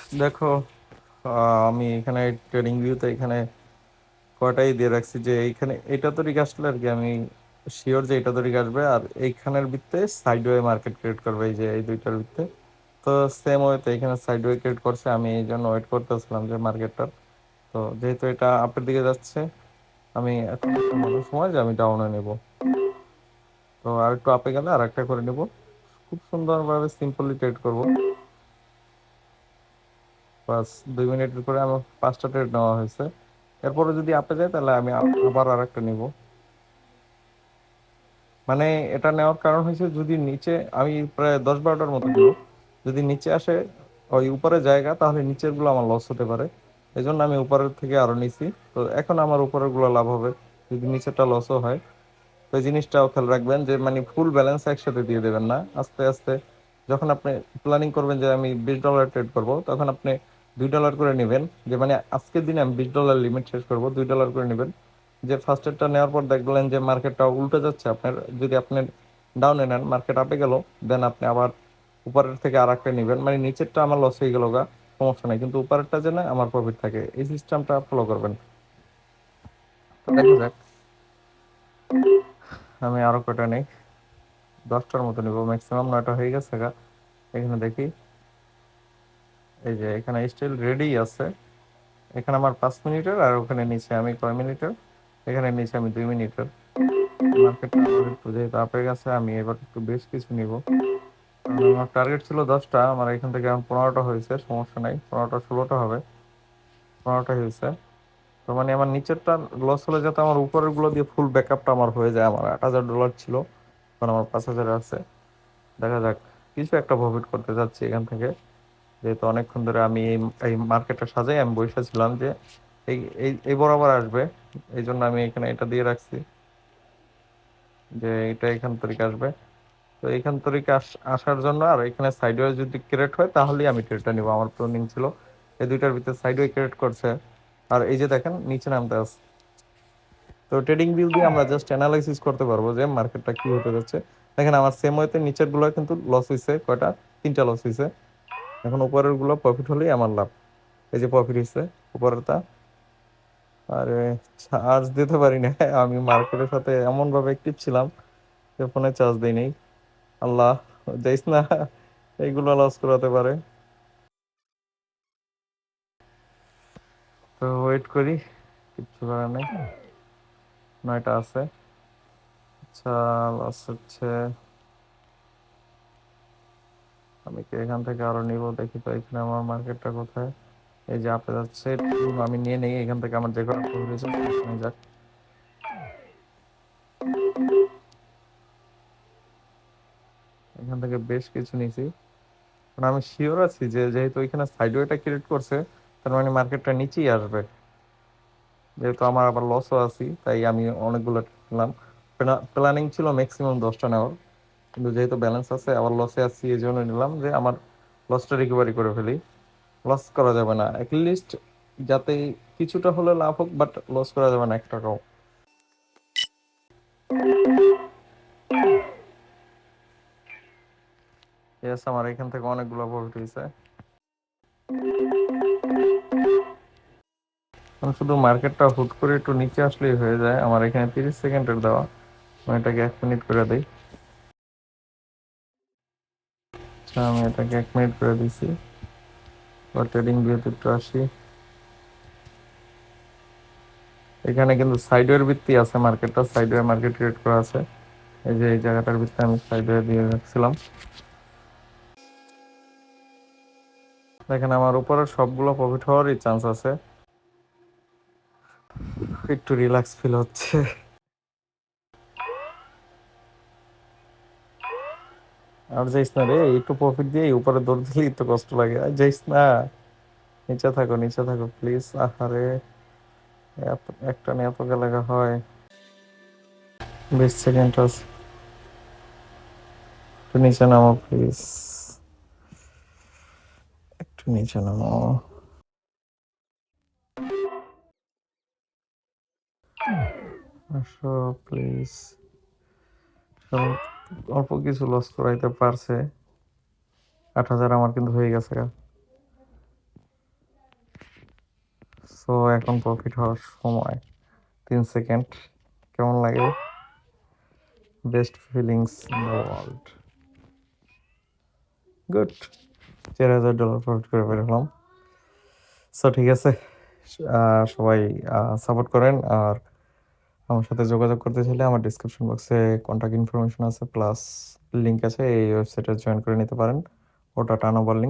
দেখো, আমি এখানে ট্রেডিং ভিউতে এখানে কয়টাই দিয়ে রাখছি যে এইখানে এইটা তৈরি আসলে আর কি আমি শিওর যে এটা তৈরি আসবে, আর এইখানের ভিত্তে সাইডওয়ে মার্কেট ক্রিয়েট করবে, এই যে এই দুইটার ভিত্তে। তো সেম ওয়েতে এখানে সাইডওয়ে ক্রিয়েট করছে, আমি এই জন্য ওয়েট করতেছিলাম যে মার্কেটটার। তো যেহেতু এটা আপের দিকে যাচ্ছে, আমি এখন একটা ভালো সময় যে আমি ডাউনে নেব। তো আর একটু আপে গেলে আর একটা করে নেব, খুব সুন্দরভাবে সিম্পলি ট্রেড করব। বাস 2 মিনিটের করে আমার 5টা ট্রেড নেওয়া হয়েছে। এরপরে যদি আপে যায় তাহলে আমি আবার আর একটা নিব। মানে এটা নেওয়ার কারণ হয়েছে, যদি নিচে আমি প্রায় 10-12টার মতো নিব, যদি নিচে আসে ওই উপরে জায়গা, তাহলে নিচের গুলো আমার লস হতে পারে। এই জন্য আমি উপরের থেকে আরো নিছি। তো এখন আমার উপরের গুলো লাভ হবে, যদি নিচেরটা লসও হয়। তো এই জিনিসটাও খেয়াল রাখবেন যে মানে ফুল ব্যালেন্স একসাথে দিয়ে দেবেন না, আস্তে আস্তে। যখন আপনি প্ল্যানিং করবেন যে আমি $20 ট্রেড করব, তখন আপনি $2 করে নেবেন। যে মানে আজকের দিনে আমি $20 লিমিট শেষ করব, $2 করে নেবেন। যে ফার্স্টেরটা নেওয়ার পর দেখলেন যে মার্কেটটা উল্টে যাচ্ছে আপনার, যদি আপনি ডাউনে নেন, মার্কেট আপে গেল, দেন আপনি আবার উপরের থেকে আর একটা নেবেন। মানে নিচেরটা আমার লস হয়ে গেল গা, সমস্যা নাই, কিন্তু উপরেরটা যেন আমার প্রফিট থাকে, এই সিস্টেমটা ফলো করবেন। তো দেখা যাক, আমি আরো কয়টা নেই, 10টার মতো নিব ম্যাক্সিমাম, 9টা হয়ে গেছে গা। এখানে দেখি, এই যে এখানে স্টিল রেডি আছে। এখানে আমার 5 মিনিটের, আর ওখানে নিচে আমি কয় মিনিটের, এখানে নিচে আমি 2 মিনিটের। মার্কেটটা আমার একটু যেহেতু আপে গেছে, আমি এবার একটু বেশ কিছু নিব। কারণ আমার টার্গেট ছিল 10টা, আমার এখান থেকে এখন 15টা হয়েছে, সমস্যা নাই, 15টা 16টা হবে, 15টা হয়েছে। তো মানে আমার নিচেরটা লস হলে যাতে আমার উপরের গুলো দিয়ে ফুল ব্যাকআপটা আমার হয়ে যায়। আমার $8,000 ছিল, এখন আমার 5,000 আছে। দেখা যাক, কিছু একটা প্রফিট করতে যাচ্ছি এখান থেকে। যেহেতু অনেকক্ষণ ধরে আমি এই এই মার্কেটটা সাজাই, আমি বসেছিলাম যে এই এই এই বরাবর আসবে, এই জন্য আমি এখানে এটা দিয়ে রাখছি যে এটা এখান থেকে আসবে। তো এখান থেকে আসার জন্য, আর এখানে সাইডওয়ে যদি ক্রিয়েট হয় তাহলেই আমি ট্রেডটা নিব, আমার প্ল্যানিং ছিল। এই দুইটার ভিতরে সাইডওয়ে ক্রিয়েট করছে, আর এই যে দেখেন নিচে নামতে আছে। তো ট্রেডিং ভিউ দিয়ে আমরা জাস্ট অ্যানালাইসিস করতে পারবো যে মার্কেটটা কি হতে যাচ্ছে। দেখেন আমার সেম ওয়েতে নিচের গুলো কিন্তু লস হয়েছে, কয়টা, 3টা লস হয়েছে। এখন উপরের গুলো প্রফিট হলেই আমার লাভ। এই যে প্রফিট হয়েছে উপরেরটা। আরে, চার্জ দিতে পারি না আমি মার্কেটের সাথে এমন ভাবে অ্যাক্টিভ ছিলাম যে ফোনে চার্জ দিই নেই। আল্লাহ, যাইস না, এইগুলো লস করাতে পারে। তো ওয়েট করি, কিচ্ছু করার নেই। 9টা আছে। আচ্ছা, লস হচ্ছে, আমি কি এখান থেকে আরো নিব? দেখি তো এখানে আমার মার্কেটটা কোথায়। এই যে আপে যাচ্ছে, আমি নিয়ে নেই এখান থেকে, আমার যে কটা প্রফিট হয়েছে নিয়ে যাক। এখান থেকে বেশ কিছু নিছি, কারণ আমি শিওর আছি যে যেহেতু এখানে সাইডওয়েটা ক্রিয়েট করছে, তার মানে মার্কেটটা নিচেই আসবে। যেহেতু আমার আবার লসও আছি, তাই আমি অনেকগুলো নিলাম। প্ল্যানিং ছিল ম্যাক্সিমাম 10টা নেওয়ার, কিন্তু যেহেতু ব্যালেন্স আছে, আবার লসে আছি, এই জন্য নিলাম যে আমার লসটা রিকভারি করে ফেলি। লস করা যাবে না, অ্যাটলিস্ট যাতে কিছুটা হলে লাভ হোক, বাট লস করা যাবে না 1 টাকাও। ইয়েস, আমার এখান থেকে অনেকগুলো প্রফিট হয়েছে। আমি শুধু মার্কেটটা হুট করে একটু নিচে আসলেই হয়ে যায়। আমার এখানে 30 সেকেন্ডের দেওয়া, আমি এটাকে 1 মিনিট করে দিই। আচ্ছা, আমি এটাকে 1 মিনিট করে দিছি। বা ট্রেডিং ভিউতে একটু আসি। এখানে কিন্তু সাইডওয়ের ভিত্তি আছে, মার্কেটটা সাইডওয়ে মার্কেট ক্রিয়েট করা আছে। এই যে এই জায়গাটার ভিত্তি আমি সাইডওয়ে দিয়ে রাখছিলাম। দেখেন আমার উপরের সবগুলো প্রফিট হওয়ারই চান্স আছে। একটু রিল্যাক্স ফিল হচ্ছে। আর যাইস না রে, একটু প্রফিট দিয়ে উপরে দৌড় দিলেই একটু কষ্ট লাগে, আর যাইস না, নিচে থাকো, নিচে থাকো প্লিজ। আহারে, একটা নিয়ে এত লাগা হয়। 20 সেকেন্ড আছে, একটু নিচে নামো প্লিজ, একটু নিচে নামো। আসো প্লিজ। অল্প কিছু লস করাইতে পারছে, 8,000 আমার কিন্তু হয়ে গেছে গা। সো এখন প্রফিট হওয়ার সময়। 3 সেকেন্ড, কেমন লাগে? Best feelings in the world. Good, $4,000 profit করে বেরোলাম। সো ঠিক আছে, সবাই সাপোর্ট করেন। আর আমার সাথে যোগাযোগ করতে চাইলে আমার ডিসক্রিপশন বক্সে কন্ট্যাক্ট ইনফরমেশন আছে, প্লাস লিঙ্ক আছে, এই ওয়েবসাইটে জয়েন করে নিতে পারেন। ওটা টার্নওভার লিঙ্ক।